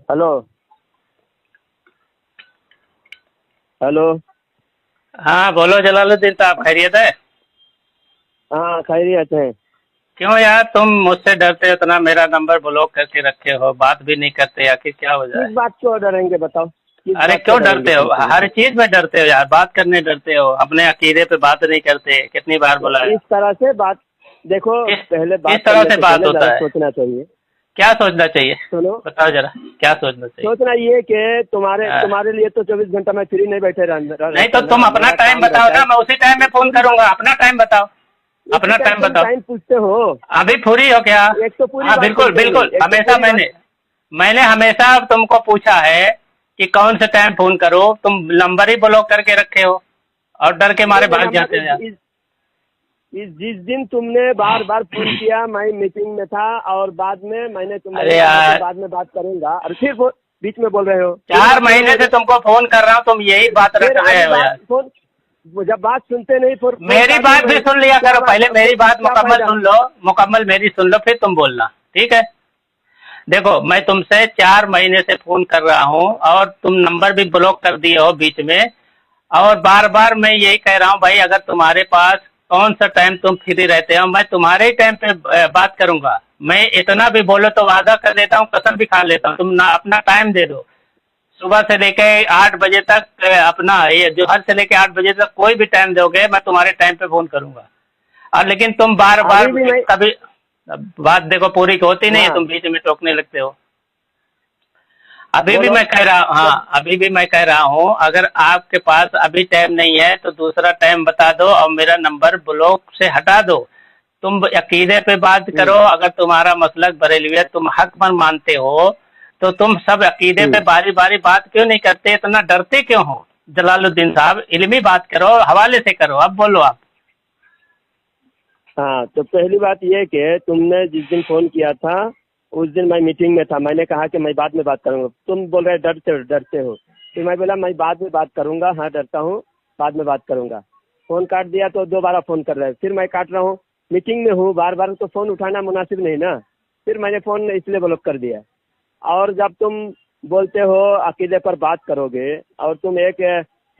Hello hello. हाँ बोलो जलालुद्दीन साहब, खैरियत है? हाँ खैरियत है। क्यों यार तुम मुझसे डरते हो इतना? मेरा नंबर ब्लॉक करके रखे हो, बात भी नहीं करते, आखिर क्या हो किस जाए? बात को डरेंगे बताओ, किस अरे बात को क्यों डरेंगे डरते हो? तुमसे हर बताओ। चीज में डरते हो यार, बात करने डरते हो, अपने अकीदे पे बात नहीं करते, कितनी बार तो बुलाया? इस तरह से बात, देखो किस पहले किस बात तरह करने से से बात पहले जरा होता है? सोचना चाहिए। क्या सोचना चाहिए? सुनो, बताओ जरा, क्या सोचना चाहिए? सोचना ये कि तुम्हारे आ, तुम्हारे लिए तो 24 घंटा मैं फ्री नहीं बैठे नहीं तो रहता तुम ना, अपना मेरा टाइम काम बताओ रहता है। ना, मैं उसी टाइम में फोन पूरी बात, करूंगा। अपना टाइम बताओ, इसी अपना टाइम टाइम तुम बताओ। टाइम पूछते हो। अभी फ्री हो क्या? एक तो पूरी हाँ बात बिल्कुल सुनते नहीं, बिल्कुल, एक तो हमेशा पूरी बात। मैंने मैंने हमेशा तुमको पूछा है कि कौन से टाइम फोन करो, तुम नंबर ही ब्लॉक करके रखे हो और डर के अरे मारे मैं भाग नंबर जाते हो यार। जिस दिन तुमने बार बार फोन किया मैं मीटिंग में था, और बाद में मैंने अरे मैंने कहा कि यार, बाद में बात करूंगा, और फिर बीच में बोल रहे हो, फिर चार बात करो महीने से बोले। तुमको फोन कर रहा हूँ, तुम यही बात फिर रख रहे अभी हो बात यार। फोन, जब बात सुनते नहीं फिर फोन मेरी काट दूं बात भी मैं, सुन लिया क्या करो, बात, पहले मेरी बात क्या मुकम्मल फायदा। सुन लो, मुकम्मल मेरी सुन लो, फिर तुम बोलना, ठीक है? देखो, मैं तुमसे 4 महीने से फोन कर रहा हूँ और तुम नंबर भी ब्लॉक कर दिए हो बीच में, और बार बार मैं यही कह रहा हूँ भाई, अगर तुम्हारे पास कौन सा टाइम तुम फ्री रहते हो, मैं तुम्हारे ही टाइम पे बात करूंगा। मैं इतना भी बोलो तो वादा कर देता हूँ, कसम भी खा लेता हूँ, तुम ना अपना टाइम दे दो। सुबह से लेके 8 बजे तक अपना ये जोहर से लेके 8 बजे तक कोई भी टाइम दोगे, मैं तुम्हारे टाइम पे फोन करूंगा। और लेकिन तुम बार बार अभी भी नहीं। कभी बात देखो पूरी होती नहीं है, हाँ तुम बीच में टोकने लगते हो। अभी भी बोलो। मैं कह रहा, जब हाँ अभी भी मैं कह रहा हूँ, अगर आपके पास अभी टाइम नहीं है तो दूसरा टाइम बता दो और मेरा नंबर ब्लॉक से हटा दो। तुम अकीदे पे बात करो, हम्म अगर तुम्हारा मसलक बरेलवियत तुम हक पर मानते हो तो तुम सब अकीदे पे हम्म बारी बारी बात क्यों नहीं करते? इतना डरते क्यों हो जलालुद्दीन साहब? इल्मी बात करो, हवाले से करो। अब बोलो आप। हाँ, तो पहली बात ये कि तुमने जिस दिन फोन किया था उस दिन मैं मीटिंग में था, मैंने कहा कि मैं बाद में बात करूंगा, तुम बोल रहे डरते हो। फिर मैं बोला मैं बाद में बात करूंगा, हाँ डरता हूँ, बाद में बात करूंगा। फोन काट दिया तो दोबारा फोन कर रहे हैं, फिर मैं काट रहा हूँ, मीटिंग में हूँ, बार बार तो फोन उठाना मुनासिब नहीं ना। फिर मैंने फोन इसलिए ब्लॉक कर दिया। और जब तुम बोलते हो अकीदे पर बात करोगे, और तुम एक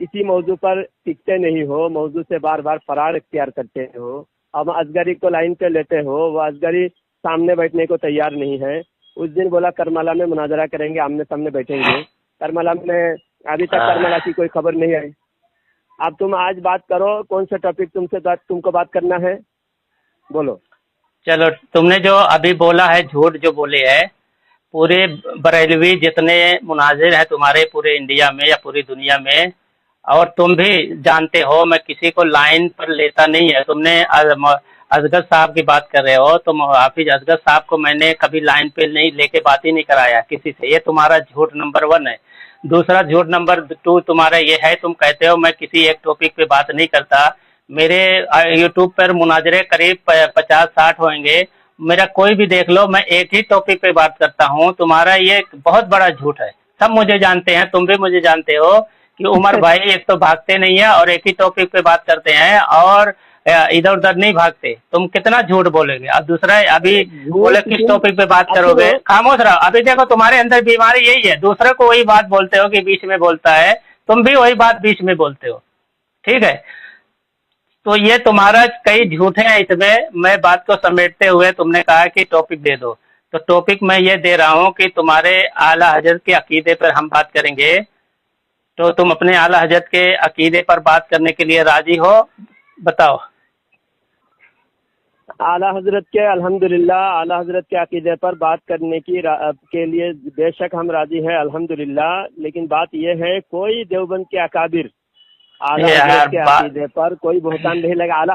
किसी मौजू पर टिकते नहीं हो, मौजू से बार बार फरार इख्तियार करते हो, अब असगरी को लाइन पे लेते हो, वो असगरी सामने बैठने को तैयार नहीं है। उस दिन बोला करमाला में मुनाजरा करेंगे, आमने सामने बैठेंगे, करमाला में अभी तक करमाला की कोई खबर नहीं आई। अब तुम आज बात करो, कौन सा टॉपिक तुमको बात करना है, बोलो। चलो, तुमने जो अभी बोला है, झूठ जो बोले है, पूरे बरेलवी जितने मुनाजिर हैं तुम्हारे पूरे इंडिया में या पूरी दुनिया में, और तुम भी जानते हो मैं किसी को लाइन पर लेता नहीं है। तुमने असगर साहब की बात कर रहे हो, तुम हाफिज असगर साहब को मैंने कभी लाइन पे नहीं लेके बात ही नहीं कराया किसी से। ये तुम्हारा झूठ नंबर 1 है। दूसरा झूठ नंबर 2 तुम्हारा ये है, तुम कहते हो मैं किसी एक टॉपिक पे बात नहीं करता। मेरे यूट्यूब पर मुनाजरे करीब 50-60 होंगे, मेरा कोई भी देख लो, मैं एक ही टॉपिक पे बात करता हूँ। तुम्हारा ये बहुत बड़ा झूठ है, सब मुझे जानते हैं, तुम भी मुझे जानते हो कि उमर भाई एक तो भागते नहीं है और एक ही टॉपिक पे बात करते हैं, और इधर उधर नहीं भागते। तुम कितना झूठ बोलेंगे? अब दूसरा अभी अरे बोले झूठ किस तुम, टॉपिक पे बात अब करोगे, सुनो। खामोश रहो। अभी देखो तुम्हारे अंदर बीमारी यही है, दूसरे को वही बात बोलते हो कि बीच में बोलता है, तुम भी वही बात बीच में बोलते हो, ठीक है? तो ये तुम्हारा कई झूठे हैं इसमें। मैं बात को समेटते हुए, तुमने कहा कि टॉपिक दे दो, तो टॉपिक मैं ये दे रहा हूँ कि तुम्हारे आला हजरत के अकीदे पर हम बात करेंगे। तो तुम अपने आला हजरत के अकीदे पर बात करने के लिए राजी हो? बताओ। आला हजरत के अल्हम्दुलिल्लाह, आला हजरत के अकीदे पर बात करने के लिए बेशक हम राजी हैं अल्हम्दुलिल्लाह। लेकिन बात यह है, कोई देवबंद के अकाबिर आला हजरत यार के बात, अकीदे पर कोई बहतान नहीं लगा। आला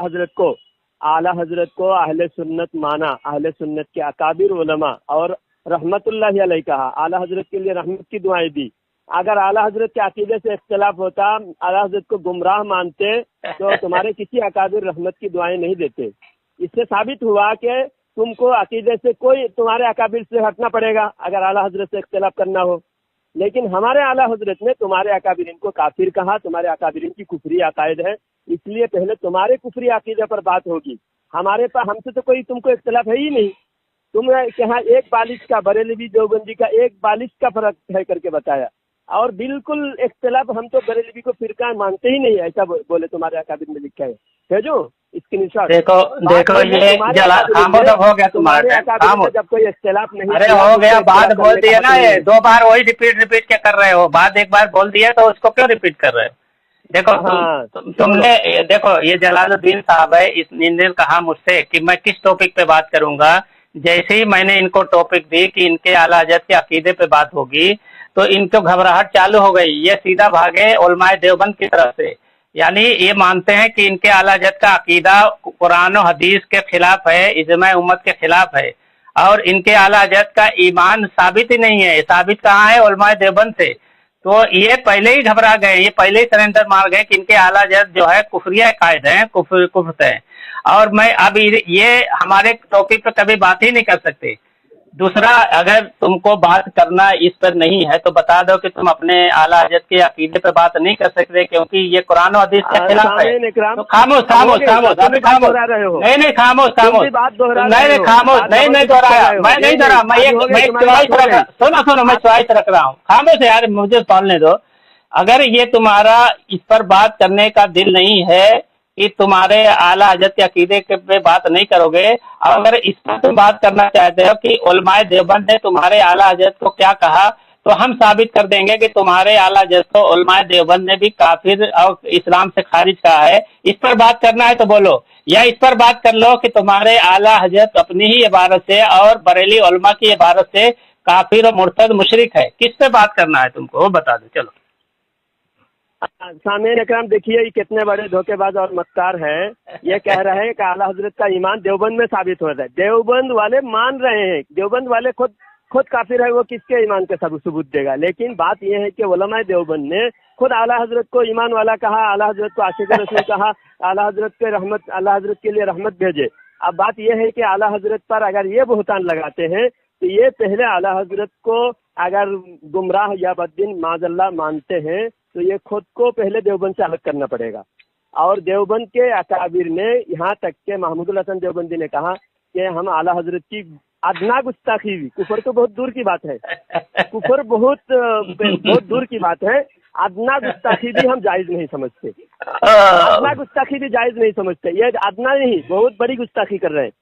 हजरत को अहले सुन्नत माना, अहले सुन्नत के अकाबिर उलमा और रहमतुल्लाहि अलैहि कहा, आला हजरत के लिए रहमत की दुआएं दी। अगर आला हजरत के अकीदे से इख्तिलाफ होता, आला हजरत को गुमराह मानते, तो तुम्हारे किसी अकाबिर रहमत की दुआएं नहीं देते। इससे साबित हुआ कि तुमको अकीदे से कोई, तुम्हारे अकाबिर से हटना पड़ेगा अगर आला हजरत से इख्तिलाफ करना हो। लेकिन हमारे आला हजरत ने तुम्हारे अकाबिरीन को काफिर कहा, तुम्हारे अकाबिरीन की कुफरी अकायद है, इसलिए पहले तुम्हारे कुफरी अकीदे पर बात होगी। हमारे पास, हमसे तो कोई तुमको इख्तिलाफ है ही नहीं। तुमने यहाँ एक बालिश का बरेलवी देवबंदी का एक बालिश का फर्क है करके बताया, और बिल्कुल इख्तिलाफ, हम तो बरेलवी को फिरका मानते ही नहीं, ऐसा बोले तुम्हारे अकाबिर में लिखा है। भेजो स्क्रीनशॉट। देखो ये खामोश हो गया तुम्हारा टाइम, जब कोई इख्तिलाफ नहीं, अरे हो गया, बात बोल दिया ना, ये 2 बार वही रिपीट क्या कर रहे हो, बात एक बार बोल दिया तो उसको क्यों रिपीट कर रहे हो। देखो तुमने देखो, ये जलालुद्दीन साहब है, इन्होंने कहा मुझसे कि मैं किस टॉपिक पे बात करूंगा। जैसे ही मैंने इनको टॉपिक दी कि इनके आला हज़रत के अकीदे पे बात होगी, तो इनको घबराहट चालू हो गई, ये सीधा भागे उलमाए देवबंद की तरफ से। यानी ये मानते हैं कि इनके आला हज़रत का अकीदा कुरान और हदीस के खिलाफ है, इजमा उम्मत के खिलाफ है, और इनके आला हज़रत का ईमान साबित ही नहीं है। साबित कहाँ है? उलमाए देवबंद से। तो ये पहले ही घबरा गए, ये पहले ही सरेंडर मार गए कि इनके आला हज़रत जो है कुफरिया कायद हैं, कुफ्र हैं, और मैं अब ये हमारे टॉपिक पे कभी बात ही नहीं कर सकते। दूसरा, अगर तुमको बात करना इस पर नहीं है तो बता दो कि तुम अपने आला हज़रत के अकीदे पे बात नहीं कर सकते, क्योंकि ये कुरान और हदीस के खिलाफ है। तो खामोश, अभी खामोश, नहीं खामोश, नहीं खामोश, नहीं खामोश, नहीं दोहराया, मैं नहीं दोहरा, मैं चॉइस रख रहा, सुनो मैं चॉइस रख रहा हूँ। खामोश यार, मुझे बोलने दो। अगर ये तुम्हारा इस पर बात करने का दिल नहीं है कि तुम्हारे आला हज़रत के अकीदे पे बात नहीं करोगे, अगर इस पर तुम बात करना चाहते हो कि उलमाए देवबंद ने तुम्हारे आला हज़रत को क्या कहा, तो हम साबित कर देंगे कि तुम्हारे आला हज़रत को उलमाए देवबंद ने भी काफिर और इस्लाम से खारिज कहा है। इस पर बात करना है तो बोलो, या इस पर बात कर लो कि तुम्हारे आला हज़रत अपनी ही इबारत से और बरेली उलमा की इबारत से काफिर और मुर्तद मुशरिक है। किस पे बात करना है तुमको, वो बता दो। चलो सामने इकराम, देखिए ये कितने बड़े धोखेबाज और मक्कार हैं। ये कह रहे हैं कि आला हज़रत का ईमान देवबंद में साबित हो रहा है। देवबंद वाले मान रहे हैं, देवबंद वाले खुद काफिर है, वो किसके ईमान के सबूत देगा। लेकिन बात यह है कि उलमाए देवबंद ने खुद आला हज़रत को ईमान वाला कहा, आला हज़रत को आशिक रसूल कहा, आला हज़रत के रहमत, आला हज़रत के लिए रहमत भेजे। अब बात यह है कि आला हज़रत पर अगर ये बुहतान लगाते हैं तो ये पहले आला हज़रत को अगर गुमराह या बद्दीन माज़ल्लाह मानते हैं तो ये खुद को पहले देवबंद से अलग करना पड़ेगा। और देवबंद के अकाबिर ने, यहाँ तक के महमूदुल हसन देवबंदी ने कहा कि हम आला हज़रत की अदना गुस्ताखी भी, कुफर तो बहुत दूर की बात है, कुफर बहुत दूर की बात है, अदना गुस्ताखी भी हम जायज़ नहीं समझते, अदना गुस्ताखी भी जायज़ नहीं समझते। ये अदना नहीं, बहुत बड़ी गुस्ताखी कर रहे हैं।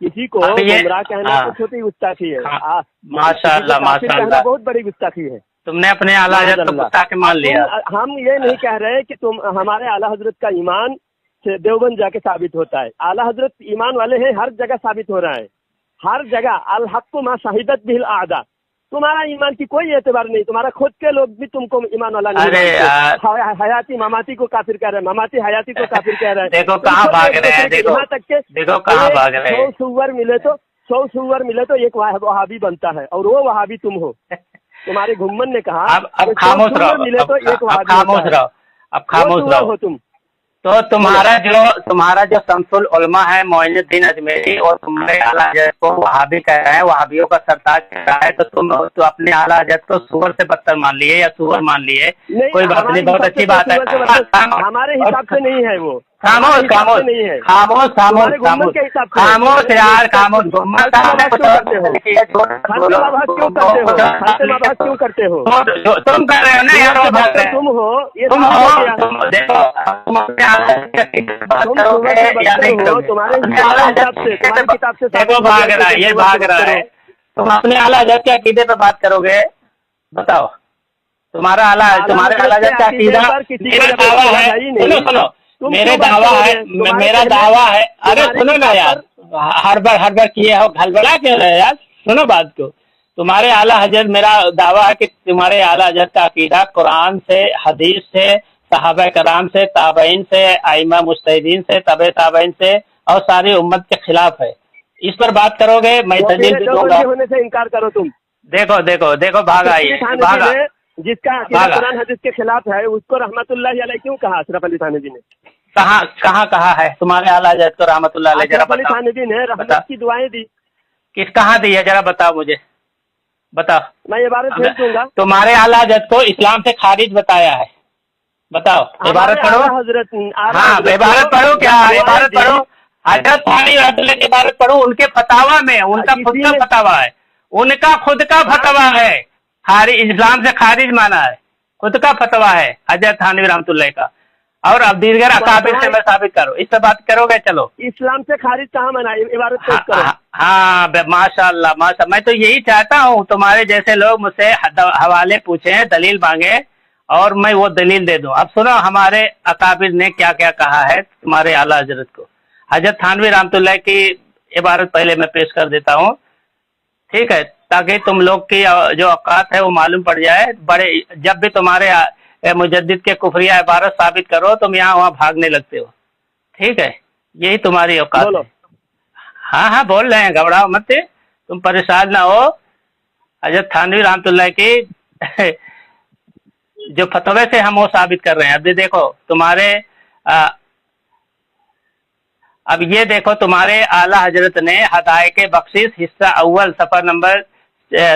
किसी को गुमराह कहना तो छोटी गुस्ताखी है, माशाअल्लाह माशाअल्लाह, बहुत बड़ी गुस्ताखी है। तुमने अपने आला हज़रत को गुस्ताखी मान लिया। हम ये नहीं कह रहे कि तुम हमारे आला हज़रत का ईमान से देवबंद जाके साबित होता है। आला हज़रत ईमान वाले हैं, हर जगह साबित हो रहा है, हर जगह। अल हक़्क़ु मा शहिदत बिहिल आदा, तुम्हारा ईमान की कोई एतबार नहीं, तुम्हारा खुद के लोग भी तुमको ईमान वाला नहीं मानते। हयाती ममाती को काफिर कह रहे हैं, ममाती हयाती को काफिर कह रहे हैं। देखो कहाँ भाग रहे हैं, देखो यहाँ तक के देखो कहाँ भाग रहे हैं। 100 सूअर मिले तो एक वहाबी बनता है, और वो वहाबी तुम हो। तुम्हारे घुम्मन ने कहा अब खामोश रहो, मिले तो एक अब खामोश रहो, अब खामोश रहो तुम। तो तुम्हारा जो शम्सुल उलमा है मोइनुद्दीन अजमेरी, और तुम्हारे आला हज़रत को वहाबी कह रहे हैं, वहाबियों का सरताज कह रहा है, तो तुम तो अपने आला हज़रत को सूअर से बदतर मान लिए या सूअर मान लिए। कोई बात नहीं, बहुत अच्छी बात है। हमारे हिसाब से नहीं है वो। खामोश खामोश खामोश खामोश खामोश यार, खामोश। क्यों करते हो? तुम कर रहे हो ना यार, तुम हो, ये देखो तुम्हारे किताब से देखो भाग रहा है, ये भाग रहा है। तुम अपने आला हज़रत के अकीदे पे बात करोगे, बताओ। तुम्हारे आला हज़रत का अकीदा, मेरा दावा है, सुनो मेरा दावा है। अरे सुनो ना यार, हर बार किए हो, हड़बड़ा क्यों रहे यार, सुनो बात को। तुम्हारे आला हज़रत, मेरा दावा है कि तुम्हारे आला हज़रत का अकीदा कुरान से, हदीस से, सहाबा कराम से, ताबईन से, आइमा मुज्तहिदीन से, तबे ताबईन से और सारी उम्मत के खिलाफ है। इस पर बात करोगे, मैं दलील भी दूंगा। होने से इनकार करो तुम। देखो भागा ये, भागा। जिसका कुरान हदीस के खिलाफ है उसको रहमतुल्लाह अलैह क्यों कहा अशरफ अली थानवी ने? कहाँ कहा है तुम्हारे आला हज़रत को रहमतुल्लाह अलैह? जरा बताओ। थानवी ने रहमत की दुआएं दी, कहाँ दी है, जरा बताओ मुझे, बताओ। मैं इबारत भेज दूंगा। तुम्हारे आला हज़रत को इस्लाम से खारिज बताया है, बताओ। इबारत पढ़ो, हाँ इबारत पढ़ो, क्या इबारत पढ़ो। हजरत थानवी रहमतुल्लाह की इबारत पढ़ो, उनके फतावा में, उनका खुद का फतावा है, उनका खुद का फतवा है, खारिज, इस्लाम से खारिज माना है, खुद का फतवा है हजरत थानवी रहमतुल्लाह का। और अब दीगर अकाबिर से मैं साबित करो, इस पर बात करोगे? चलो, इस्लाम से खारिज कहाँ मना, इबारत पेश करो। हाँ माशाअल्लाह माशा, मैं तो यही चाहता हूँ तुम्हारे जैसे लोग मुझसे हवाले पूछे, दलील मांगे और मैं वो दलील दे दूं। अब सुनो हमारे अकाबिर ने क्या क्या कहा है तुम्हारे आला हजरत को। हजरत थानवी रहमतुल्लाह की इबारत पहले मैं पेश कर देता हूँ, ठीक है, ताकि तुम लोग की जो औकात है वो मालूम पड़ जाए। बड़े जब भी तुम्हारे मुजद्दिद के कुफरिया इबारत साबित करो तुम यहाँ वहाँ भागने लगते हो, ठीक है, यही तुम्हारी औकात है। हाँ हाँ बोल रहे हैं, घबराओ मत, तुम परेशान ना हो। हजरत थानवी रहमतुल्लाह की जो फतवे से हम वो साबित कर रहे हैं। अब ये देखो तुम्हारे अब ये देखो तुम्हारे आला हजरत ने हदायके बख्शिश हिस्सा अव्वल सफर नंबर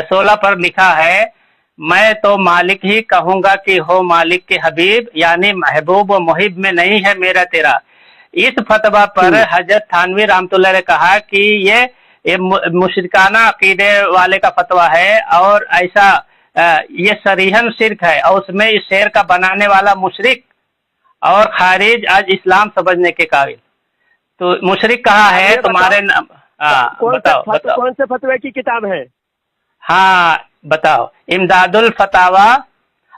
16 पर लिखा है, मैं तो मालिक ही कहूंगा कि हो मालिक के हबीब, यानी महबूब व मुहिब में नहीं है मेरा तेरा। इस फतवा पर हजरत थानवी रहमतुल्लाह ने कहा कि ये मुशरिकाना अकीदे वाले का फतवा है और ऐसा ये सरीहन शिर्क है, और उसमें इस शेर का बनाने वाला मुशरिक और खारिज आज इस्लाम समझने के काबिल। तो मुशरिक कहा है तुम्हारे नाम, बताओ कौन से फतवे की किताब है? हाँ बताओ, इमदादुल फतावा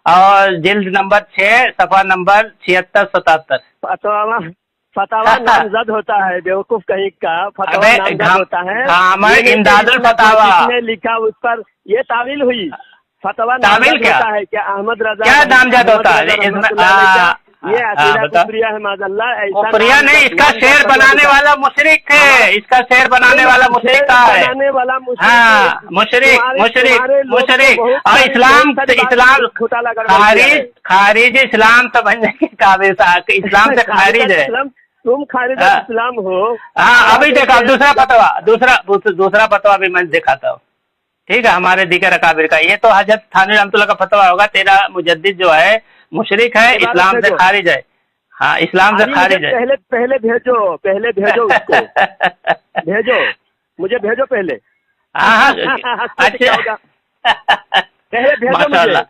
और जिल्द नंबर 6 सफा नंबर 76-77। फतावा नामजद होता है, बेवकूफ कहीं का, फतावा नामजद होता है। हाँ इमदादुल फतावा ने लिखा, उस पर ये तावील हुई। फतवा तावील क्या है? क्या अहमद रजा क्या नामजद होता है? ये कुफरिया है माज़अल्लाह, कुफरिया नहीं, इसका शेर बनाने वाला मुशरिक है, इसका शेर बनाने वाला मुशरिक का है। हाँ मुशरिक और इस्लाम खारिज इस्लाम समझने के काबिल, इस्लाम से खारिज है। तुम खारिज इस्लाम हो। हाँ अभी देखो दूसरा फतवा, दूसरा फतवा भी मैं दिखाता हूँ, ठीक है, हमारे दीगर अकाबिर का। ये तो हजरत थानवी रहमतुल्लाह का फतवा होगा, तेरा मुजद्दिद जो है मुशरिक है, इस्लाम से खारिज है। हाँ इस्लाम से खारिज है। पहले भेजो उसको भेजो, मुझे भेजो पहले। हाँ अच्छा पहले भेजो माशाअल्लाह,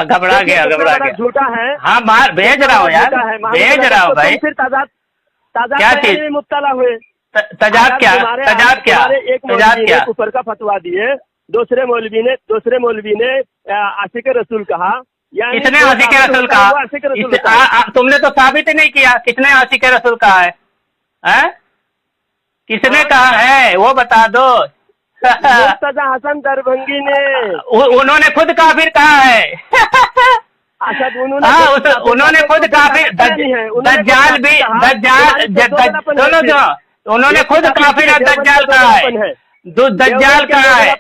घबरा गया झूठा है। हाँ भेज रहा हूँ यार, भेज रहा हूँ भाई। फिर ताजा क्या चीज? मुब्तला हुए। तजाद क्या ऊपर का फतवा दिए, दूसरे मौलवी ने आशिक रसूल कहा। किसने आशिक रसूल कहा? तुमने तो साबित ही नहीं किया, किसने आशिक रसूल कहा है? किसने कहा है वो बता दो। मुर्तजा हसन दरभंगी ने, उन्होंने खुद काफिर कहा है। अच्छा उन्होंने खुद काफिर, दज्जाल भी, सुनो जो उन्होंने खुद काफिर दज्जाल कहा है, दज्जाल कहा है,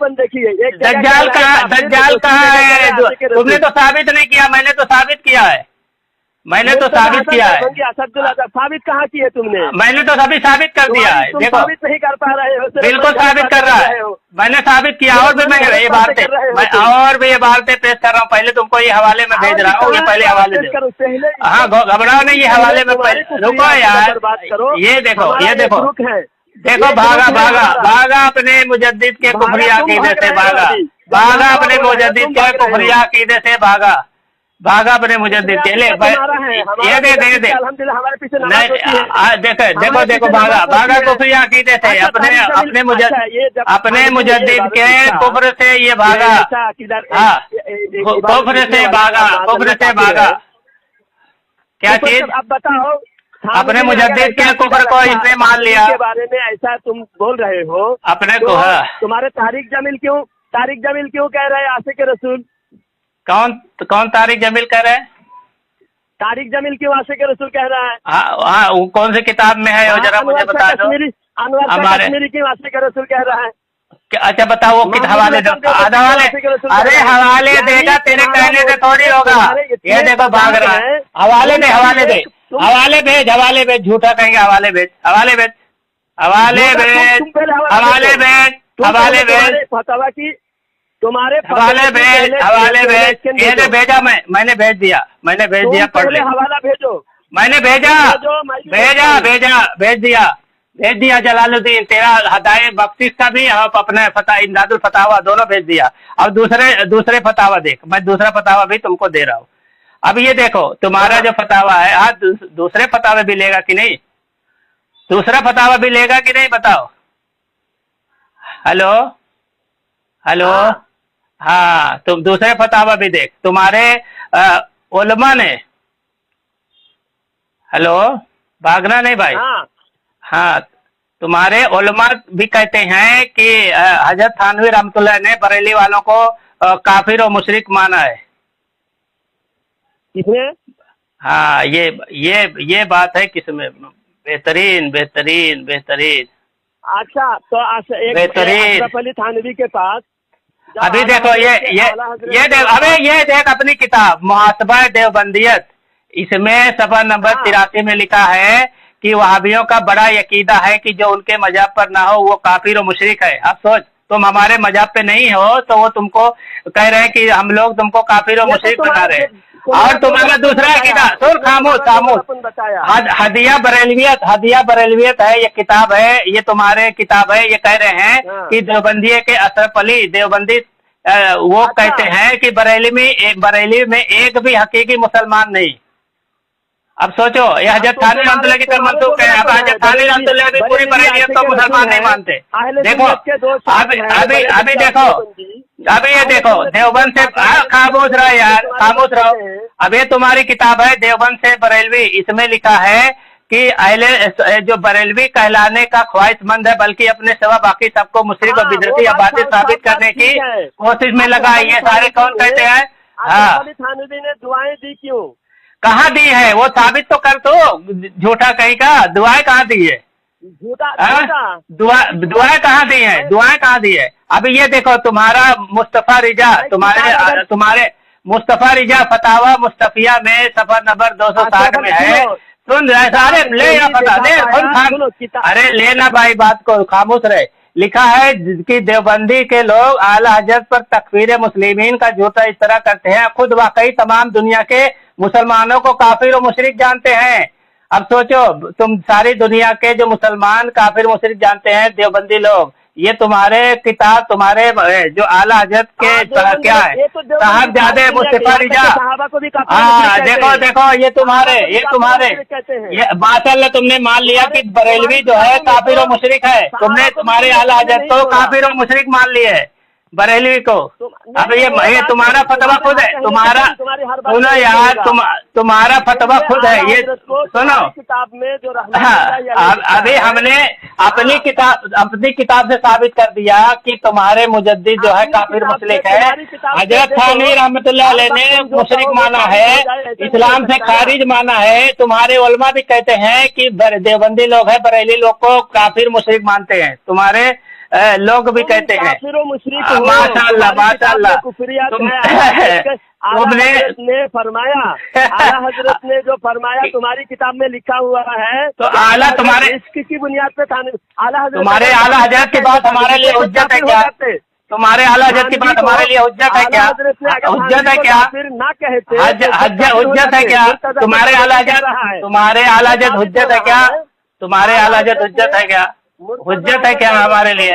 दज्जाल कहा है। तुमने तो साबित नहीं किया, मैंने तो साबित किया है, साबित कहाँ की है तुमने? मैंने तो सभी साबित कर दिया है। देखो साबित नहीं कर पा रहे हो, बिल्कुल साबित कर रहा है, मैंने साबित किया। और भी मैं ये बातें पेश कर रहा हूँ। पहले तुमको ये हवाले में भेज रहा हूँ, ये पहले हवाले दे। हाँ घबराओ नहीं, ये हवाले में रुको यार। ये देखो भागा अपने मुजद्दिद के कुफरिया अकीदे से, भागा अपने मुजद्दिद के कुफरिया अकीदे से, भागा अपने मुजद्दिद के। ले ये दे देखो भागा कुफरिया अकीदे से, अपने मुजद्दिद के कुफर से ये भागा। हाँ कुफर से भागा। क्या चीज? अब बताओ, अपने मुजद्दिद के कुफर को इसने मान लिया। के बारे में ऐसा तुम बोल रहे हो अपने को। तुम्हारे तारिक जमील क्यों कह रहे हैं आशिक रसूल? कौन तारिक जमील कह रहे हैं? तारिक जमील क्यों आशिक रसूल कह रहा है? हाँ वो कौन सी किताब में है, जरा मुझे बता दो। अनवर कश्मीरी क्यों आशिक रसूल कह रहा है? अच्छा बताओ, वो किस हवाले दो? अरे हवाले देगा, तेरे कहने से थोड़ी होगा। ये देखो भाग रहा है, हवाले भेज, झूठा कहेंगे, हवाले भेज। फतवा की तुम्हारे हवाले भेज। ये भेजा, मैंने भेज दिया, पढ़ ले। हवाला भेजो। मैंने भेज दिया। भेज दिया जलालुद्दीन, तेरा हदायत बख्शिश का भी और अपने इमदादुल फतावा दोनों भेज दिया। अब दूसरे फतावा देख, मैं दूसरा फतावा भी तुमको दे रहा हूँ। अब ये देखो तुम्हारा जो फतावा है, हाँ दूसरे फतावे भी लेगा कि नहीं, दूसरा फतावा भी लेगा कि नहीं बताओ। हेलो हेलो, हाँ तुम दूसरे फतावा भी देख, तुम्हारे उलमा ने, हेलो भागना नहीं भाई, हाँ तुम्हारे उलमा भी कहते हैं कि हजरत थानवी रहमतुल्लाह ने बरेली वालों को काफिर और मुशरिक माना है। किसने? हाँ ये बात है किसमें? बेहतरीन बेहतरीन बेहतरीन। अच्छा तो एक अशरफ अली थानवी के पास अभी देखो ये देख, अबे ये देख अपनी किताब मुहासबा देवबंदियत, इसमें सफा नंबर 83 में लिखा है कि वहाबियों का बड़ा यकीदा है कि जो उनके मजहब पर ना हो वो काफिर और मुशरिक है। अब सोच, तुम हमारे मजहब पे नहीं हो तो वो तुमको कह रहे हैं कि हम लोग तुमको काफिर और मुशरिक बना रहे हैं। और तुम्हारा दूसरा अकीदा, सुन खामोश, हदिया बरेलवियत है, ये किताब है, ये तुम्हारे किताब है। ये कह रहे हैं कि देवबंदी के अशरफ अली देवबंदी वो कहते हैं कि बरेली में एक भी हकीकी मुसलमान नहीं। अब सोचो, ये हजरत थानी रहमतुल्लाह की तरफ मंसूब है। अब हजरत थानी रहमतुल्लाह भी पूरी बरेलियत को मुसलमान नहीं मानते। देखो अभी देखो, अभी ये देखो देवबंद से, खामोश रहो यार, खामोश रहो। अब ये तुम्हारी किताब है देवबंद से बरेलवी, इसमें लिखा है कि अहले जो बरेलवी कहलाने का ख्वाहिशमंद है बल्कि अपने सिवा बाकी सबको मुशरिक और बिदअती आबादी साबित करने की कोशिश में लगा है। ये सारे कौन कहते हैं? हाँ, थानवी ने दुआएं दी क्यों? कहाँ दी है वो साबित तो कर दो, झूठा कहीं का। दुआएं कहाँ दी है? दुआएं कहाँ दी है? दुआएं कहाँ दी है? अभी ये देखो तुम्हारा मुस्तफा रिजा, तुम्हारे मुस्तफा रिजा फतावा मुस्तफिया में सफर नंबर 260 में है। सुन सारे ले या पता ले, अरे लेना भाई बात को, खामोश रहे। लिखा है कि देवबंदी के लोग आला हजरत पर तकफीर मुस्लिमीन का झूठा इस तरह करते हैं, खुद वाकई तमाम दुनिया के मुसलमानों को काफिर और मुशरिक जानते हैं। अब सोचो, तुम सारी दुनिया के जो मुसलमान काफिर मुशरिक जानते हैं देवबंदी लोग। ये तुम्हारे किताब, तुम्हारे जो आला हजरत के क्या है साहबजादे मुस्तफा रिजा, हाँ देखो ये तुम्हारे ये माशाअल्लाह तुमने मान लिया कि बरेलवी जो है काफिर और मुशरिक है। तुमने तुम्हारे आला हजरत को काफिर और मुशरिक मान लिए है बरेलवी को। अब ये तुम्हारा फतवा खुद है, सुनो यार, तुम्हारा फतवा खुद है ये, सुनो किताब में जो हाँ। अभी हमने अपनी किताब से साबित कर दिया कि तुम्हारे मुजद्दिद जो है काफिर मुशरिक है। हजरत थानी रहमतुल्लाह अलैह ने मुशरिक माना है, इस्लाम से खारिज माना है। तुम्हारे उलमा भी कहते हैं कि देवबंदी लोग है बरेली लोग को काफिर मुशरिक मानते हैं। तुम्हारे लोग भी कहते हैं। माशाअल्लाह माशाअल्लाह, तुमने फरमाया, आला हजरत ने जो फरमाया तुम्हारी किताब में लिखा हुआ है, तो आला तुम्हारे इसकी बुनियाद पे आला हजरत, तुम्हारे आला हजरत की बात हमारे लिए हुज्जत है क्या? तुम्हारे आला हजरत की बात हमारे लिए हुज्जत है क्या? हुज्जत है क्या? फिर ना कहते हुज्जत है क्या? तुम्हारे आला हजरत हुज्जत है क्या? तुम्हारे आला हजरत हुज्जत है क्या? हुज्जत है क्या हमारे लिए?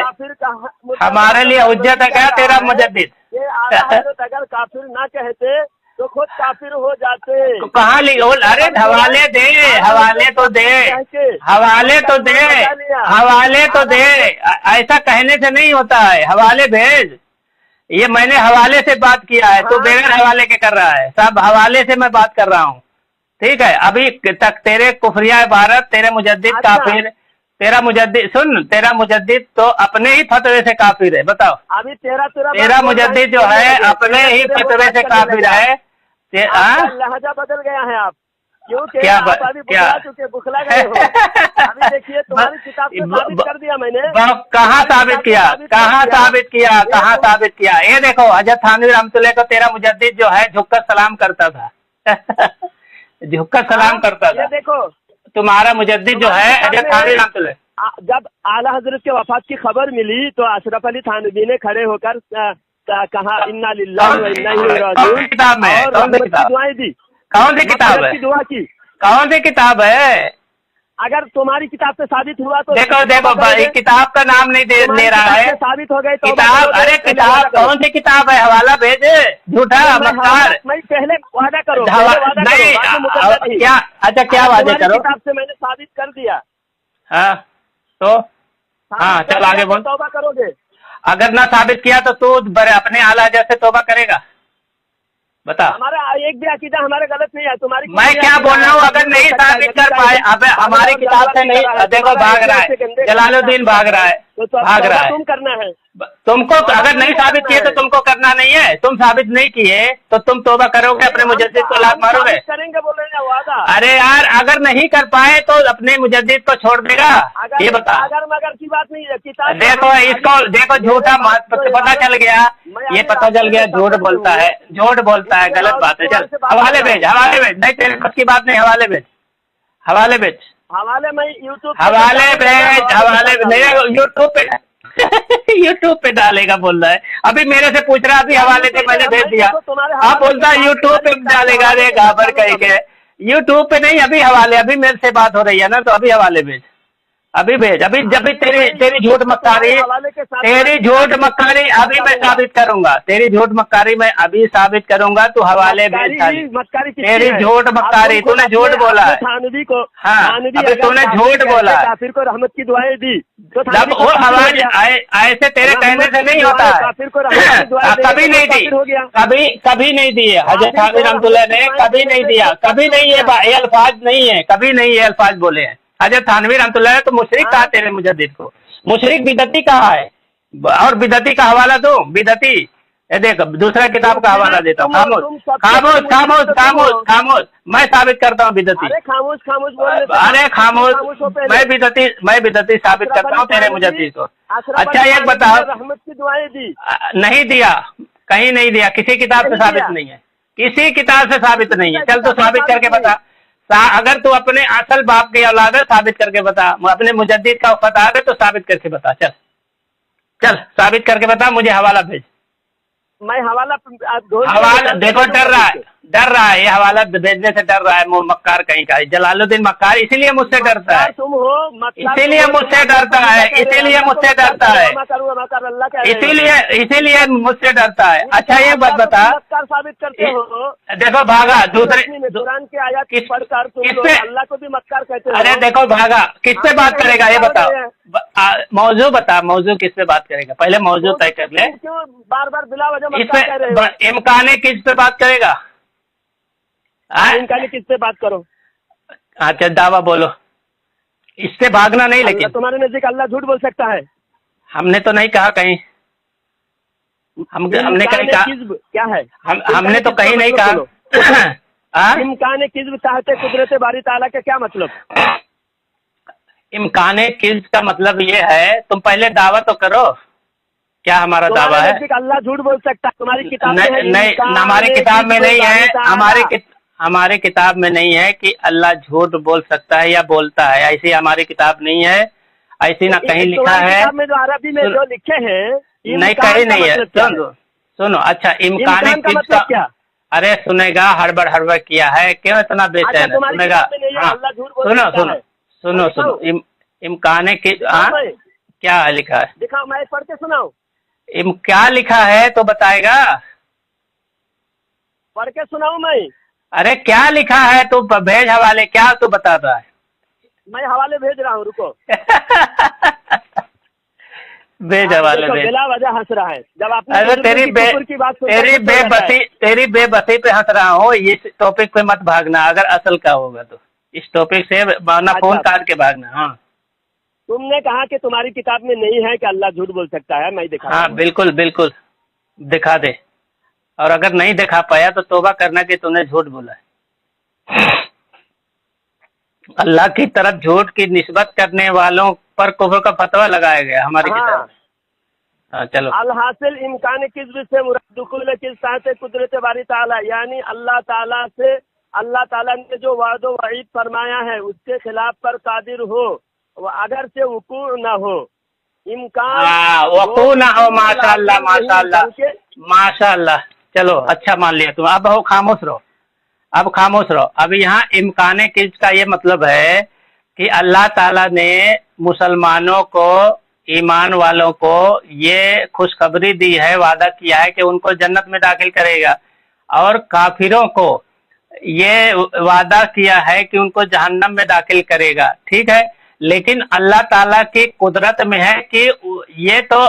हमारे लिए हुज्जत है क्या तेरा मुजद्दिद? अगर काफिर ना कहते तो खुद काफिर हो जाते। तो कहाँ लिखो? अरे हवाले दे, हवाले तो दे। ऐसा कहने से नहीं होता है, हवाले भेज। ये मैंने हवाले से बात किया है, तो बगैर हवाले के कर रहा है। सब हवाले से मैं बात कर रहा हूँ, ठीक है? अभी तक तेरे कुफरिया इबारत, तेरे मुजद्दिद काफिर, तेरा मुजद्दिद तो अपने ही फतवे से काफिर है। बताओ, अभी तेरा मुजद्दिद जो है अपने ही फतवे से काफिर है। लहजा बदल गया है आप, क्योंकि बुखला गए हो। अभी देखिए तुम्हारी किताब से साबित कर दिया मैंने। कहाँ साबित किया? ये देखो हजरत थानवी रहमतुल्लाह को तेरा मुजद्दिद जो है झुककर सलाम करता था। झुककर सलाम करता था। ये देखो तुम्हारा मुजद्दिद जो है हजरत थानवी रहमतुल्लाह, जब आला हजरत के वफात की खबर मिली तो अशरफ अली थानवी ने खड़े होकर कहा इन्ना लिल्लाहि व इन्ना इलैहि राजिऊन, किताब में और दुआएं दी। कौन सी किताब है? दुआ की कौन सी किताब है? अगर तुम्हारी किताब से साबित हुआ तो देखो देखो भाई, किताब का नाम नहीं ले रहा है, साबित हो गई किताब। अरे किताब कौन सी किताब है? हवाला भेज, झूठा मक्कार। मैं पहले वादा करो, नहीं क्या? अच्छा क्या वादे करो? किताब से मैंने साबित कर दिया। हाँ तो हाँ चल आगे बोल। तौबा करोगे? अगर ना साबित किया तो तू अपने आला जैसे तौबा करेगा? बता। हमारा एक भी अकीदा हमारे गलत नहीं है, तुम्हारी मैं क्या बोल रहा हूँ? अगर नहीं साबित कर पाए, अब हमारी किताब से नहीं, देखो भाग रहा है जलालुद्दीन, भाग रहा है, भाग रहा है। तुम करना है, तुमको अगर नहीं साबित किए तो तुमको करना नहीं है। तुम साबित नहीं किए तो तुम तौबा करोगे, अपने मुजद्दिद को लात मारोगे? करेंगे बोल रहे हैं वादा। अरे यार अगर नहीं कर पाए तो अपने मुजद्दिद को छोड़ देगा? ये बता। अगर मगर की बात नहीं है, किताब देखो इसको, देखो झूठा पता चल गया, ये पता चल गया झूठ बोलता है, झूठ बोलता है, गलत बात है। चल हवाले भेज, हवाले भेज। नहीं तेरे बस की बात नहीं, हवाले भेज, हवाले भेज, हवाले में यूट्यूब, हवाले भेज, हवाले नहीं यूट्यूब पे यूट्यूब पे डालेगा बोल रहा है। अभी मेरे से पूछ रहा, अभी हवाले से मैंने भेज दिया, अब बोलता है यूट्यूब पे डालेगा। अरे घाबर कहीं के, यूट्यूब पे नहीं, अभी हवाले, अभी मेरे से बात हो रही है ना, तो अभी हवाले भेज, अभी भेज। अभी जब भी तेरी झूठ मक्कारी, तेरी झूठ मक्कारी अभी मैं साबित करूंगा, तेरी झूठ मक्कारी मैं अभी साबित करूंगा। तू हवाले भेज, तेरी झूठ मक्कारी, तूने झूठ बोला है। हाँ अभी तूने झूठ बोला, काफिर को रहमत की दुआएं दी, जब वो आवाज ऐसे तेरे कहने से नहीं होता है, कभी नहीं दी, कभी नहीं दी है। हजरत थानवी रहमतुल्लाह ने कभी नहीं दिया, कभी नहीं, ये अल्फाज नहीं है, कभी नहीं ये अल्फाज बोले हैं हजरत थानवी रहमतुल्लाह ने। तो मुशरिक कहा तेरे मुजद्दिद को, मुशरिक बिदती कहा है, और बिदती का हवाला दो, बिदती। ये देख दूसरा किताब का हवाला देता हूँ। खामोश खामोश खामोश खामोश खामोश, मैं साबित करता हूँ बिदती। अरे खामोश खामोश बोल, अरे खामोश, मैं बिदती साबित करता हूँ तेरे मुजद्दिद को। अच्छा एक बताओ, रहमत की दुआएं दी? नहीं दिया, कहीं नहीं दिया, किसी किताब से साबित नहीं है, किसी किताब से साबित नहीं है। चल तो साबित करके बता, अगर तू अपने असल बाप की औलाद है साबित करके बता, अपने मुजद्दिद का बता दे तो साबित करके बता। चल चल साबित करके बता, मुझे हवाला भेज। मैं हवाला देखो डर रहा है, ये हवाला भेजने से डर रहा है, मक्कार कहीं का, जलालुद्दीन मक्कार, इसीलिए मुझसे डरता है, इसीलिए मुझसे डरता है, इसीलिए मुझसे डरता है, इसीलिए मुझसे डरता है। अच्छा ये बात बता, साबित करते हो, देखो भागा दूसरे कुरान के आयत पढ़कर तुम अल्लाह को भी मक्कार कहते हो। अरे देखो भागा, किस पे बात करेगा ये बताओ, मौजू बता, मौजू किस पे बात करेगा, पहले मौजू तय कर ले। क्यों बार बार बिला वजह इस पे इम्काने किस पे बात करेगा? इम्काने किस पे बात करो? अच्छा दावा बोलो, इससे भागना नहीं। लेकिन तुम्हारे नजदीक अल्लाह झूठ बोल सकता है? हमने तो नहीं कहा कहीं, हमने कहीं कहा क्या है? हमने तो कहीं नहीं कहा। इम्कान किज़्ब चाहते कुदरत बारी ताला का क्या मतलब? इम्कान किज़्ब का मतलब ये है, तुम पहले दावा तो करो, क्या हमारा दावा है? अल्लाह झूठ बोल सकता है? तुम्हारी किताब नहीं, हमारी किताब में नहीं है, हमारे किताब में नहीं है कि अल्लाह झूठ बोल सकता है या बोलता है, ऐसी हमारी किताब नहीं है, ऐसी ना कहीं लिखा है। अरबी में जो लिखे हैं नहीं कहीं नहीं है। सुनो अच्छा, इम्कान किज़्ब का क्या? अरे सुनेगा, हड़बड़ किया है, क्यों इतना बेचैन है? सुनेगा, सुनो इम्कान किज़्ब क्या लिखा है? दिखाओ, मैं पढ़ के सुनाऊं? क्या लिखा है तो बताएगा, पढ़ के सुनाऊं मैं? अरे क्या लिखा है तो भेज हवाले, क्या तो बता रहा है? मैं हवाले भेज रहा हूँ, रुको। भेज हवाले भेज। बिला वजह हंस रहा है, जब आपने तेरी बेबसी पे हंस रहा हूँ, इस टॉपिक पे मत भागना, अगर असल का होगा तो इस टॉपिक से वरना फोन काट के भागना। हाँ तुमने कहा कि तुम्हारी किताब में नहीं है कि अल्लाह झूठ बोल सकता है, मैं दिखा। हाँ बिल्कुल बिल्कुल दिखा दे, और अगर नहीं दिखा पाया तो तौबा करना कि तूने झूठ बोला है। अल्लाह की तरफ झूठ की निस्बत करने वालों पर कुफ्र का फतवा लगाया गया हमारी किताब में। हाँ चलो। अलहासिल इम्कान किज़्ब से मुराद दुखूल किज़्ब कुदरत बारी ताला, यानी अल्लाह ताला ने जो वादो वईद फरमाया है उसके खिलाफ पर कादिर हो, अगर से वकू न हो, इम्कान वकू न हो। माशाअल्लाह माशाअल्लाह माशाअल्लाह, चलो अच्छा मान लिया तुम। अब हो खामोश रहो, अब खामोश रहो। अब यहाँ इम्कान किज़्ब का ये मतलब है کہ अल्लाह ताला ने मुसलमानों को, ईमान वालों को ये खुशखबरी दी है, वादा किया है कि उनको जन्नत में दाखिल करेगा, और काफिरों को ये वादा किया है कि उनको जहन्नम में दाखिल करेगा। ठीक है, लेकिन अल्लाह ताला की कुदरत में है कि ये तो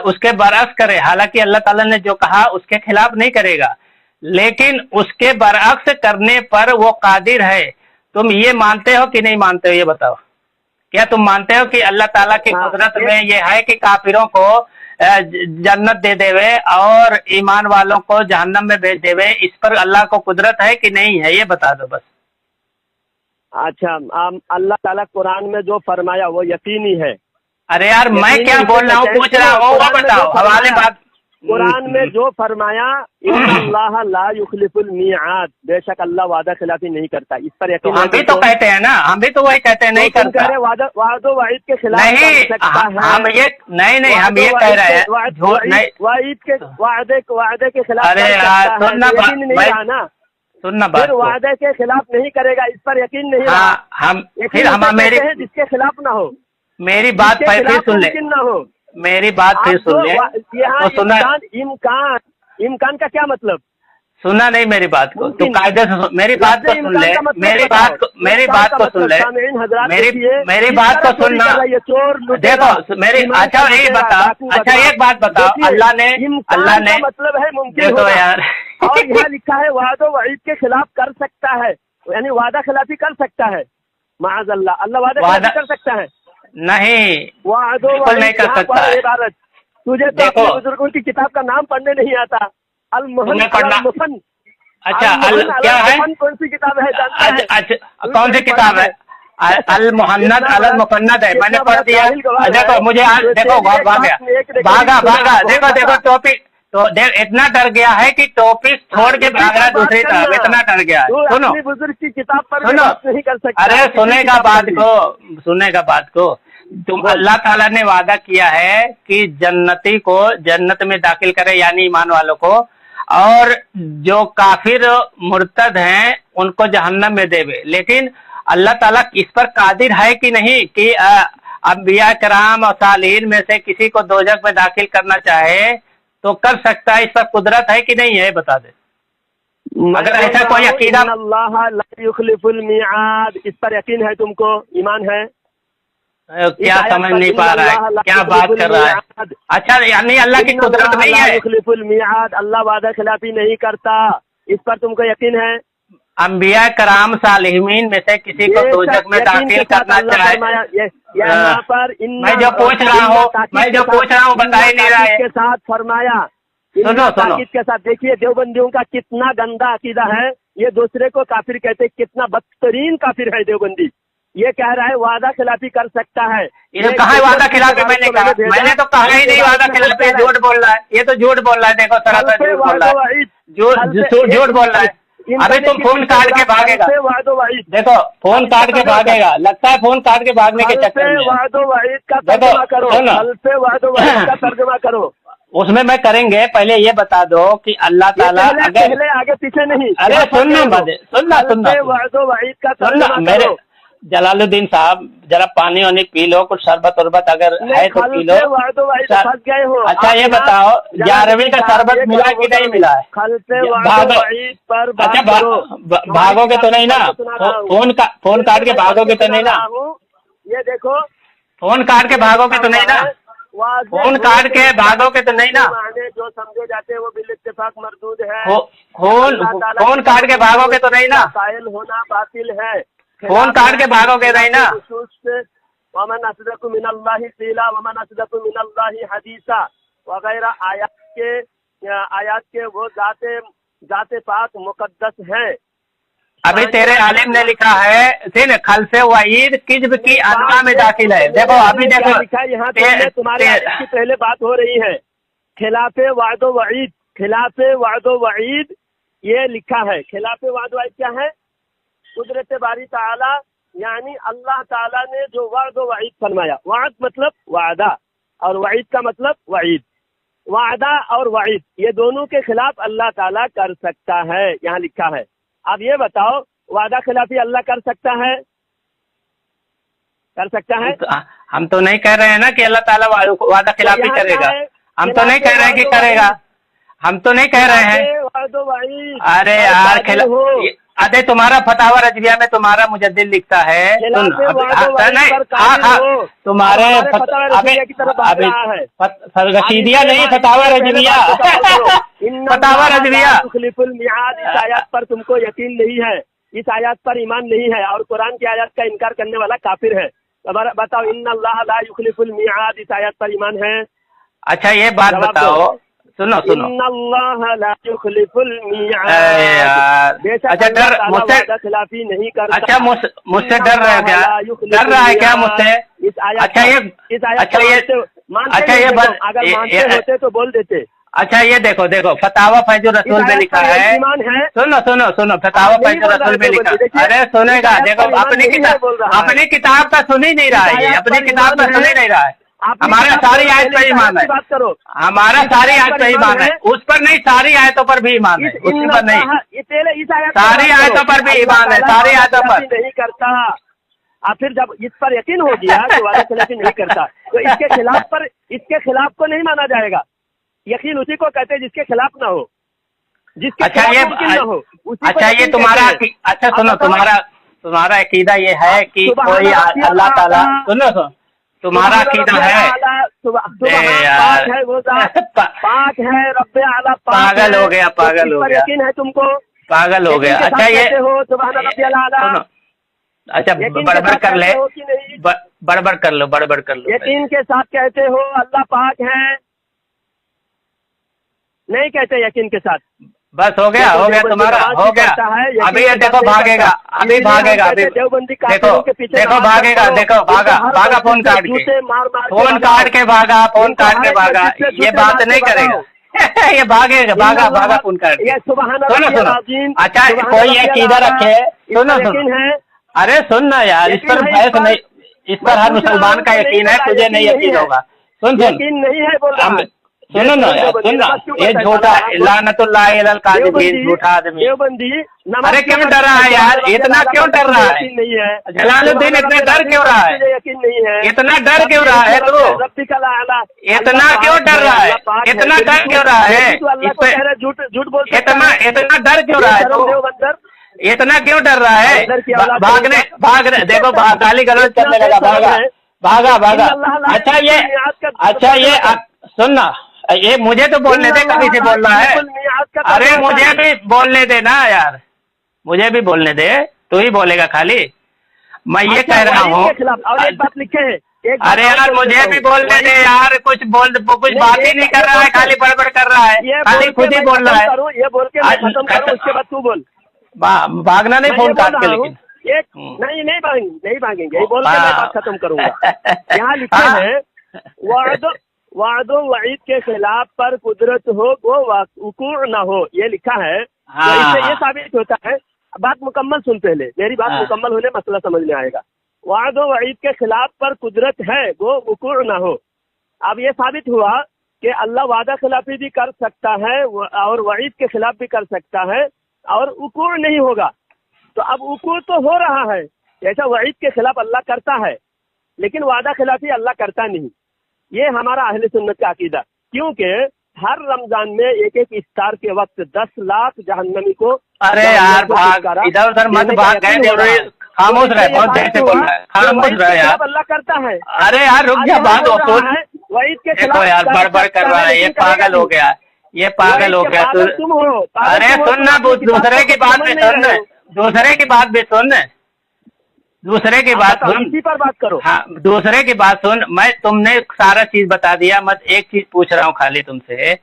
उसके बरअक्स करे। हालांकि अल्लाह ताला ने जो कहा उसके खिलाफ नहीं करेगा, लेकिन उसके बरअक्स करने पर वो कादिर है। तुम ये मानते हो कि नहीं मानते हो, ये बताओ। क्या तुम मानते हो कि अल्लाह ताला की कुदरत में ये है कि काफिरों को जन्नत दे देवे और ईमान वालों को जहन्नम में भेज देवे? इस पर अल्लाह को कुदरत है कि नहीं है, ये बता दो बस। अच्छा, अल्लाह ताला कुरान में जो फरमाया वो यकीनी है। अरे यार मैं क्या बोल रहा हूँ, पूछ रहा हूँ, वो बताओ। हवाले बात कुरान में जो फरमाया, इन्नल्लाह ला युखलिफुल मिआद, बेशक अल्लाह वादा खिलाफी नहीं करता। इस पर यकीन। हम भी तो कहते हैं ना, हम भी तो वही कहते हैं, नहीं करता। वादो वाइद के खिलाफ नहीं, हम ये नहीं हम ये कह रहे हैं वाइद के वादे के खिलाफ। अरे यार सुनना बात, वादे के खिलाफ नहीं करेगा, इस पर यकीन नहीं। हम फिर हम मेरी जिसके खिलाफ ना हो, मेरी बात फिर सुन ले, ना हो मेरी बात फिर सुन ले। तो सुना इम्कान का क्या मतलब? सुना नहीं मेरी बात को, तो कायदे से मेरी बात को सुन ले, मेरी बात को सुन ले, मेरी बात को सुनना। देखो मेरी, अच्छा एक बात बताओ, अल्लाह ने मतलब है मुमकिन देखो यार और यहाँ लिखा है वादो वईद के खिलाफ कर सकता है, यानी वादा खिलाफी कर सकता है। माअज़ल्लाह, अल्लाह वादा कर सकता है? नहीं, बिल्कुल नहीं कर सकता है। तुझे तो अपने बुजुर्गों की किताब का नाम पढ़ने नहीं आता। अल-मुहन, अच्छा क्या है, कौन सी किताब है जानता है? अच्छा कौन सी किताब है? अल-मुहन्नद अल-मुकन्नद है, मैंने पढ़ दिया। देखो मुझे आज देखो भागा, देखो टॉपिक तो इतना डर गया है कि टॉपिक छोड़ के भाग रहा दूसरी तरफ, इतना डर गया है। सुनो, बुजुर्ग की किताब पर सुनो, नहीं कर सकता। अरे सुनेगा बात को। तुम अल्लाह ताला ने वादा किया है कि जन्नती को जन्नत में दाखिल करे, यानी ईमान वालों को, और जो काफिर मुर्तद हैं उनको जहन्नम में देवे। लेकिन अल्लाह ताला इस पर कादिर है कि नहीं कि अंबिया कराम और सालीन में से किसी को दोजख में दाखिल करना चाहे तो कर सकता है? इस पर कुदरत है कि नहीं है, बता दे। अगर ऐसा कोई अकीदा, अल्लाह ला युखलिफुल मिआद, इस पर यकीन है तुमको, ईमान है? क्या समझ नहीं पा रहा है, क्या बात कर रहा है? अच्छा, यानी अल्लाह की कुदरत नहीं है? युखलिफुल मिआद, अल्लाह वादा खिलाफी नहीं करता, इस पर तुमको यकीन है? अंबिया कराम सालिहीन में से किसी को दोजख में दाखिल करना चाहे, यहाँ पर मैं जो पूछ रहा हूँ बता ही नहीं रहा है। के साथ फरमाया, सुनो के साथ। देखिए देवबंदियों का कितना गंदा अकीदा है, ये दूसरे को काफिर कहते, कितना बदतरीन काफिर है देवबंदी। ये कह रहा है वादा खिलाफी कर सकता है। ये कहा है वादा खिलाफी? मैंने तो कहा ही नहीं वादा खिलाफी, झूठ बोल रहा है, ये तो झूठ बोल रहा है। देखो सरासर झूठ बोल रहा है, झूठ बोल रहा है। अभी तुम फोन काट के भागेगा, देखो फोन काट के भागेगा, लगता है फोन काट के भागने के चक्कर में। वादो वाइद का तर्जुमा करो, वादो वाइद का तर्जुमा करो। उसमें मैं करेंगे, पहले ये बता दो कि अल्लाह ताला अगर आगे पीछे नहीं। अरे सुनना वादो वाइद का तर्जुमा मेरे जलालुद्दीन साहब, जरा पानी वानी पी लो, कुछ शरबत उरबत अगर है तो पी लो। अच्छा ये बताओ, 11वीं का शरबत मिला कि नहीं मिला है? अच्छा भागोगे तो नहीं ना? फोन काट के भागोगे तो नहीं ना? ये देखो, फोन काट के भागोगे तो नहीं ना? फोन काट के भागोगे तो नहीं ना? जो समझे जाते हैं वो बिल इत्तेफाक मरदूद है। फोन काट के भागोगे तो नहीं ना? कायल होना बातिल है। फोन काट के भागोगे नहीं ना? वमन असदक़ु मिनल्लाहि क़ीला वमन असदक़ु मिनल्लाहि हदीसा वगैरह आयात के वो जाते पाक मुकद्दस हैं। अभी तेरे आलिम ने लिखा है खल्फ़े वईद किज़्ब की अनवा में दाखिल है। देखो अभी देखो लिखा है यहाँ तुम्हारे की पहले बात हो रही है, खिलाफ़े वादो वईद, खिलाफ़े वादो वईद ये लिखा है। खिलाफ़े वादो वईद क्या है? कुदरत बारी ताला, यानी अल्लाह ताला ने जो वाद वईद फरमाया। वाद मतलब वादा और वईद का मतलब वईद। वादा और वईद ये दोनों के खिलाफ अल्लाह ताला कर सकता है, यहाँ लिखा है। अब ये बताओ वादा खिलाफी अल्लाह कर सकता है? कर सकता है? हम तो नहीं कह रहे हैं ना कि अल्लाह ताला वादा खिलाफी यहाँ करेगा। क्या है? हम तो नहीं कह रहे हैं कि करेगा, हम तो नहीं कह रहे हैं। अरे यार अरे तुम्हारा फतावा रजविया में तुम्हारा मुजद्दिद लिखता है, सुन नहीं, हाँ तुम्हारे रशीदिया नहीं, फतावा रजविया फतावा रजविया। इस आयत पर तुमको यकीन नहीं है, इस आयत पर ईमान नहीं है और कुरान की आयत का इनकार करने वाला काफिर है। बताओ, इन्नल्लाह ला युखलिफुल मियाद, इस आयत पर ईमान है? अच्छा ये बात बताओ, सुनो सुनो, इन्नल्लाह ला युखलिफुल मियाद, अच्छा डर मुझसे खिलाफी नहीं करता। अच्छा मुझसे डर रहा है क्या? डर रहा है क्या मुझसे? अच्छा ये अच्छा ये अगर मानते होते तो बोल देते। अच्छा ये देखो देखो, फतावा फैजुर रसूल में लिखा है, सुनो सुनो सुनो, फतावा फैजुर रसूल में लिखा। अरे सुनेगा, देखो अपनी किताब का सुन ही नहीं रहा है, अपनी किताब का सुन ही नहीं रहा है। हमारा सारी आयत पर ईमान है, हमारा सारी आयत पर ईमान है, उस पर नहीं, सारी आयतों पर भी ईमान है, उस पर नहीं, सारी आयतों पर भी ईमान है, सारी आयतों पर नहीं करता। फिर जब इस पर यकीन हो गया तो वादा खिलाफी नहीं करता, तो इसके खिलाफ को नहीं माना जाएगा। यकीन उसी को कहते हैं जिसके खिलाफ ना हो, जिसके अच्छा खिलाफ ये मुमकिन ना हो। अच्छा ये अच्छा सुनो, तुम्हारा अकीदा ये है कि कोई अल्लाह ताला, सुनो तुम्हारा अकीदा है, पाक है वो पाक है, रब्बे आला पागल हो गया, पागल हो गया, यकीन है तुमको, पागल हो गया। अच्छा ये सुभान रब्बियल आला, अच्छा बड़बड़ कर ले, बड़बड़ कर लो, बड़बड़ कर लो। यकीन के साथ कहते हो अल्लाह पाक है, नहीं कहते यकीन के साथ। बस हो गया तुम्हारा, हो गया। अभी ये देखो भागेगा, अभी भागेगा, अभी देखो भागेगा, देखो भागा फोन काट के, फोन काट के भागा, फोन काट के भागा, ये बात नहीं करेगा ये भागा फोन काट के। सुनो अच्छा कोई अकीदा रखे, सुनो अरे सुन ना यार, इस पर बहस नहीं, इस पर हर मुसलमान का यकीन है, तुझे नहीं यकीन होगा। सुन यकीन नहीं है बोल रहा, सुनो ना यार, सुन ना, ये झूठा लानतुल्लाह अलल काज़िबीन, झूठा आदमी। अरे क्यों डर रहा है यार, इतना क्यों डर रहा है जलालुद्दीन, इतने डर क्यों रहा है, यकीन नहीं है, इतना डर क्यों रहा है तू, इतना क्यों डर रहा है, इतना डर क्यों रहा है, झूठ बोल, इतना डर क्यों रहा है तू, इतना क्यों डर रहा है? भागने देखो, गाली गलौज करने लगा, भागा। अच्छा ये सुन ना, ये मुझे तो बोलने दे, कभी से बोल रहा है। अरे मुझे भी बोलने दे ना यार, मुझे भी बोलने दे, तू ही बोलेगा खाली। मैं ये कह रहा हूँ, अरे यार मुझे भी बोलने दे यार, कुछ बात ही नहीं कर रहा है, खाली बड़बड़ कर रहा है, खाली खुद ही बोल रहा है। ये बोल के उसके बाद तू बोल, भागना नहीं फोन काट के, लेकिन नहीं भागेंगे, ये बोल के मैं बात खत्म करूंगा। यहाँ लिखा है वादो वईद के खिलाफ पर कुदरत हो वो वकूअ न हो, ये लिखा है। तो इससे ये साबित होता है, बात मुकम्मल सुन पहले, मेरी बात मुकम्मल होने मसला समझ में आएगा। वादो वईद के खिलाफ पर कुदरत है वो वकूअ न हो। अब ये साबित हुआ कि अल्लाह वादा खिलाफी भी कर सकता है और वईद के खिलाफ भी कर सकता है और वकूअ नहीं होगा। तो अब वकूअ तो हो रहा है, जैसा वईद के खिलाफ अल्लाह करता है, लेकिन वादा खिलाफी अल्लाह करता नहीं। ये हमारा अहले सुन्नत का अकीदा, क्योंकि हर रमजान में एक इफ्तार के वक्त 10 लाख जहन्नमी को, अरे यार भाग इधर उधर मत भाग, गए खामोश रहे, बहुत देर से बोल रहा है, खामोश रहे यार, अल्लाह करता है। अरे यार रुक जा, बात वईद के खिलाफ यार बड़बड़ कर रहा है, ये पागल हो गया, ये पागल हो गया तुम हो। अरे सुन ना, दूसरे की बात भी सुन, दूसरे की बात भी सुन, दूसरे की बात सुन, इसी पर बात करो। हाँ दूसरे की बात सुन, मैं तुमने सारा चीज बता दिया, मैं एक चीज पूछ रहा हूँ खाली तुमसे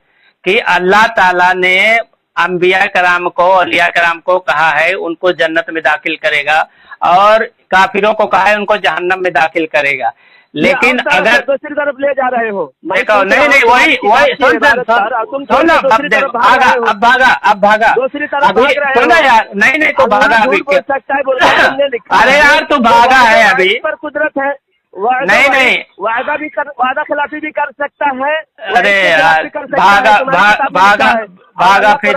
कि अल्लाह ताला ने अंबिया कराम को, औलिया कराम को कहा है उनको जन्नत में दाखिल करेगा और काफिरों को कहा है उनको जहन्नम में दाखिल करेगा। लेकिन अगर दूसरी तरफ ले जा रहे हो, देखो नहीं वही सुन अब भागा दूसरी तरफ सुना यार, नहीं तो भागा अभी, अरे यार तू भागा है अभी, पर कुदरत है, नहीं वादा खिलाफी भी कर सकता है। अरे यार भागा फिर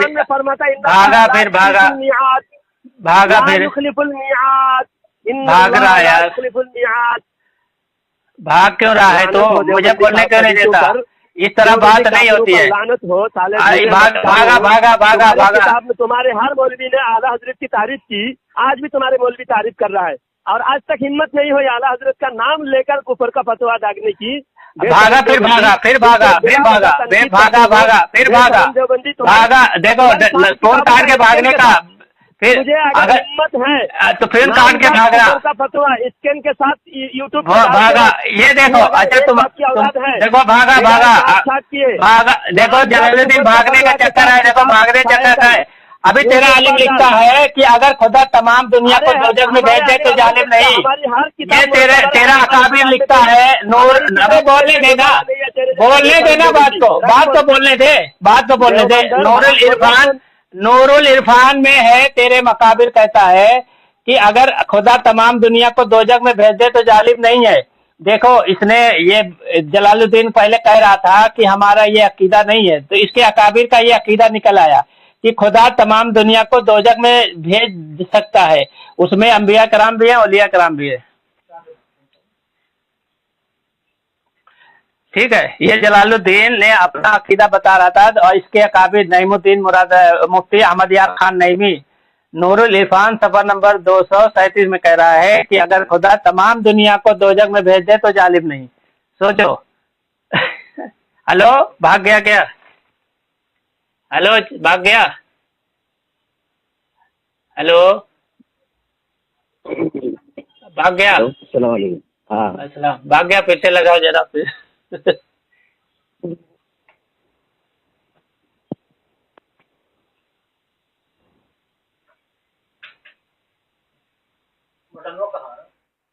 भाग रहा यार, भाग क्यों रहा है तो मुझे बोलने क्यों नहीं देता? इस तरह बात नहीं होती है। लानत हो साले, भागा भागा भागा भागा भागा। किताब में तुम्हारे हर मौलवी ने आला हजरत की तारीफ की, आज भी तुम्हारे मौलवी तारीफ कर रहा है, और आज तक हिम्मत नहीं हुई आला हजरत का नाम लेकर कुफर का फतवा दागने की। भागा फिर भागा फिर भागा फिर भागा फिर भागा भागा फिर भागा भागा। देखो फोन काट के भागने का, फिर अगर हिम्मत है तो फिर काट के भागना का फतवा स्कैन के साथ यूट्यूब भागा। ये देखो, अच्छा तुम देखो भागा भागा भागा। देखो जलालुद्दीन भागने का चक्कर है, देखो भागने चक्कर का है। अभी तेरा आलिम लिखता है कि अगर खुदा तमाम दुनिया को दोजख में भेज दे तो जालिम नहीं। ये तेरा अकाबिर लिखता है। नूर, अबे बोलने देना, बोलने देना, बात तो बोलने दे, बात तो बोलने दे। नूरुल इरफान में है, तेरे मकाबिर कहता है कि अगर खुदा तमाम दुनिया को दोजख में भेज दे तो जालिम नहीं है। देखो इसने, ये जलालुद्दीन पहले कह रहा था कि हमारा ये अकीदा नहीं है, तो इसके अकाबिर का ये अकीदा निकल आया कि खुदा तमाम दुनिया को दोजख में भेज सकता है। उसमें अंबिया कराम भी है, औलिया कराम भी है। ठीक है, ये जलालुद्दीन ने अपना अकीदा बता रहा था, और इसके अकाबिर नईमुद्दीन मुराद, मुफ्ती अहमद यार खान नईमी नूरुल इरफान सफर नंबर 237 में कह रहा है कि अगर खुदा तमाम दुनिया को दोजख में भेज दे तो जालिम नहीं। सोचो। हेलो, भाग गया क्या? हेलो, भाग गया? हेलो, भाग गया? अस्सलाम वालेकुम। हाँ, अस्सलाम। भाग गया? फिर से लगाओ जरा फिर।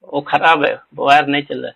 वो खराब है, वायर नहीं चल रहा है।